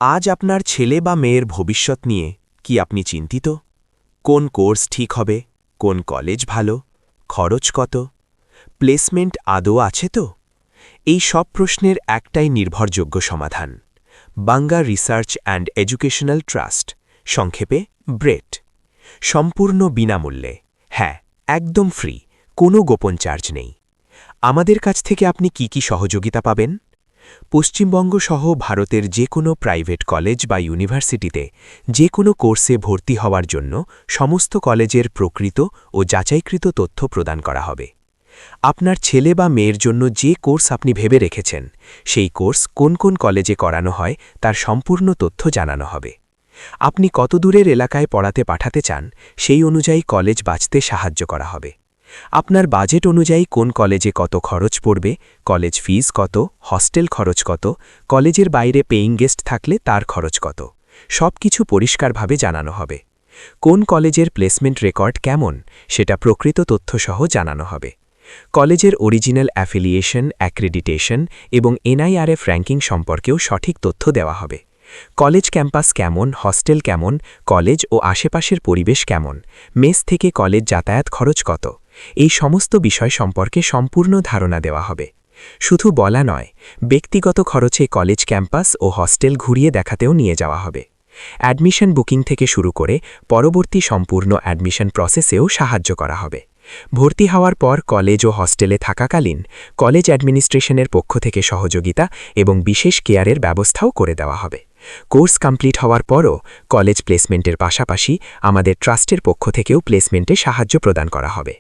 আজ আপনার ছেলে বা মেয়ের ভবিষ্যৎ নিয়ে কি আপনি চিন্তিত? কোন কোর্স ঠিক হবে, কোন কলেজ ভালো, খরচ কত, প্লেসমেন্ট আদৌ আছে তো? এই সব প্রশ্নের একটাই নির্ভরযোগ্য সমাধান, Bangla research and educational trust, সংক্ষেপে ব্রেট। সম্পূর্ণ বিনামূল্যে, হ্যাঁ, একদম ফ্রি, কোনো গোপন চার্জ নেই। আমাদের কাছ থেকে আপনি কি সহযোগিতা পাবেন? পশ্চিমবঙ্গ সহ ভারতের যে কোনো প্রাইভেট কলেজ বা ইউনিভার্সিটিতে যে কোনো কোর্সে ভর্তি হওয়ার জন্য সমস্ত কলেজের প্রকৃত ও যাচাইকৃত তথ্য প্রদান করা হবে। আপনার ছেলে বা মেয়ের জন্য যে কোর্স আপনি ভেবে রেখেছেন, সেই কোর্স কোন কোন কলেজে করানো হয় তার সম্পূর্ণ তথ্য জানানো হবে। আপনি কত দূরের এলাকায় পড়াতে পাঠাতে চান, সেই অনুযায়ী কলেজ বাছতে সাহায্য করা হবে। আপনার বাজেট অনুযায়ী কোন কলেজে কত খরচ পড়বে, কলেজ ফিস কত, হস্টেল খরচ কত, কলেজের বাইরে পেইং গেস্ট থাকলে তার খরচ কত, সব কিছু পরিষ্কারভাবে জানানো হবে। কোন কলেজের প্লেসমেন্ট রেকর্ড কেমন, সেটা প্রকৃত তথ্যসহ জানানো হবে। কলেজের অরিজিনাল অ্যাফিলিয়েশন, অ্যাক্রেডিটেশন এবং এনআইআরএফ র্যাঙ্কিং সম্পর্কেও সঠিক তথ্য দেওয়া হবে। কলেজ ক্যাম্পাস কেমন, হস্টেল কেমন, কলেজ ও আশেপাশের পরিবেশ কেমন, মেস থেকে কলেজ যাতায়াত খরচ কত, এই সমস্ত বিষয় সম্পর্কে সম্পূর্ণ ধারণা দেওয়া হবে। শুধু বলা নয়, ব্যক্তিগত খরচে কলেজ ক্যাম্পাস ও হস্টেল ঘুরিয়ে দেখাতেও নিয়ে যাওয়া হবে। অ্যাডমিশন বুকিং থেকে শুরু করে পরবর্তী সম্পূর্ণ অ্যাডমিশন প্রসেসেও সাহায্য করা হবে। ভর্তি হওয়ার পর কলেজ ও হস্টেলে থাকাকালীন কলেজ অ্যাডমিনিস্ট্রেশনের পক্ষ থেকে সহযোগিতা এবং বিশেষ কেয়ারের ব্যবস্থাও করে দেওয়া হবে। কোর্স কমপ্লিট হওয়ার পরও কলেজ প্লেসমেন্টের পাশাপাশি আমাদের ট্রাস্টের পক্ষ থেকেও প্লেসমেন্টে সাহায্য প্রদান করা হবে।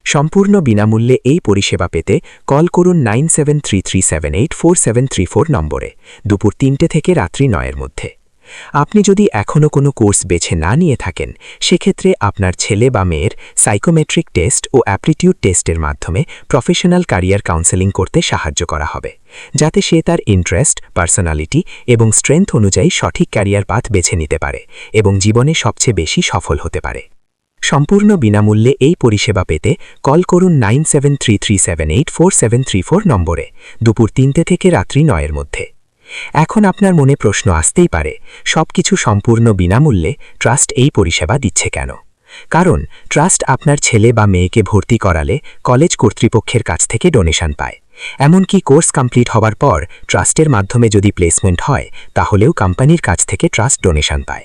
সম্পূর্ণ বিনামূল্যে এই পরিষেবা পেতে কল করুন 9733784734 নম্বরে দুপুর 3টে থেকে রাত্রি 9এর মধ্যে। আপনি যদি এখনও কোনো কোর্স বেছে না নিয়ে থাকেন, সেক্ষেত্রে আপনার ছেলে বা মেয়ের সাইকোমেট্রিক টেস্ট ও অ্যাপটিটিউড টেস্টের মাধ্যমে প্রফেশনাল ক্যারিয়ার কাউন্সেলিং করতে সাহায্য করা হবে, যাতে সে তার ইন্টারেস্ট, পার্সোনালিটি এবং স্ট্রেংথ অনুযায়ী সঠিক ক্যারিয়ার পাথ বেছে নিতে পারে এবং জীবনে সবচেয়ে বেশি সফল হতে পারে। সম্পূর্ণ বিনামূল্যে এই পরিষেবা পেতে কল করুন 9733784734 নম্বরে দুপুর 3টে থেকে রাত্রি 9এর মধ্যে। এখন আপনার মনে প্রশ্ন আসতেই পারে, সবকিছু সম্পূর্ণ বিনামূল্যে ট্রাস্ট এই পরিষেবা দিচ্ছে কেন? কারণ ট্রাস্ট আপনার ছেলে বা মেয়েকে ভর্তি করালে কলেজ কর্তৃপক্ষের কাছ থেকে ডোনেশন পায়। এমনকি কোর্স কমপ্লিট হওয়ার পর ট্রাস্টের মাধ্যমে যদি প্লেসমেন্ট হয়, তাহলেও কোম্পানির কাছ থেকে ট্রাস্ট ডোনেশন পায়।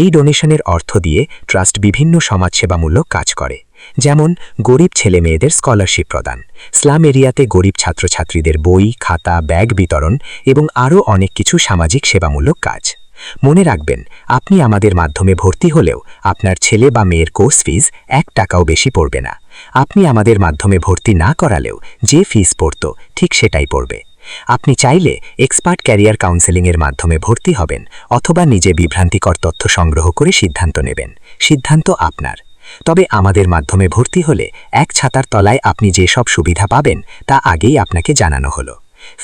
এই ডোনেশনের অর্থ দিয়ে ট্রাস্ট বিভিন্ন সমাজসেবামূলক কাজ করে, যেমন গরিব ছেলেমেয়েদের স্কলারশিপ প্রদান, স্লাম এরিয়াতে গরিব ছাত্রছাত্রীদের বই, খাতা, ব্যাগ বিতরণ এবং আরও অনেক কিছু সামাজিক সেবামূলক কাজ। মনে রাখবেন, আপনি আমাদের মাধ্যমে ভর্তি হলেও আপনার ছেলে বা মেয়ের কোর্স ফিস 1 টাকাও বেশি পড়বে না। আপনি আমাদের মাধ্যমে ভর্তি না করালেও যে ফিস পড়ত, ঠিক সেটাই পড়বে। আপনি চাইলে এক্সপার্ট ক্যারিয়ার কাউন্সেলিংয়ের মাধ্যমে ভর্তি হবেন অথবা নিজে বিভ্রান্তিকর তথ্য সংগ্রহ করে সিদ্ধান্ত নেবেন। সিদ্ধান্ত আপনার। তবে আমাদের মাধ্যমে ভর্তি হলে এক ছাতার তলায় আপনি যে সব সুবিধা পাবেন তা আগেই আপনাকে জানানো হলো।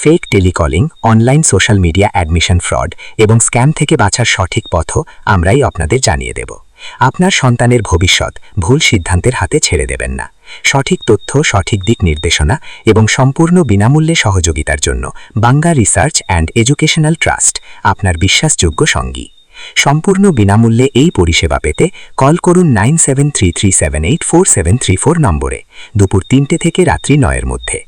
Fake telecalling, online social media admission fraud এবং স্ক্যাম থেকে বাঁচার সঠিক পথও আমরাই আপনাদের জানিয়ে দেব। আপনার সন্তানের ভবিষ্যৎ ভুল সিদ্ধান্তের হাতে ছেড়ে দেবেন না। সঠিক তথ্য, সঠিক দিক নির্দেশনা এবং সম্পূর্ণ বিনামূল্যে সহযোগিতার জন্য Bangla research and educational trust আপনার বিশ্বাসযোগ্য সঙ্গী। সম্পূর্ণ বিনামূল্যে এই পরিষেবা পেতে কল করুন 9733784734 নম্বরে দুপুর 3টে থেকে রাত্রি 9এর মধ্যে।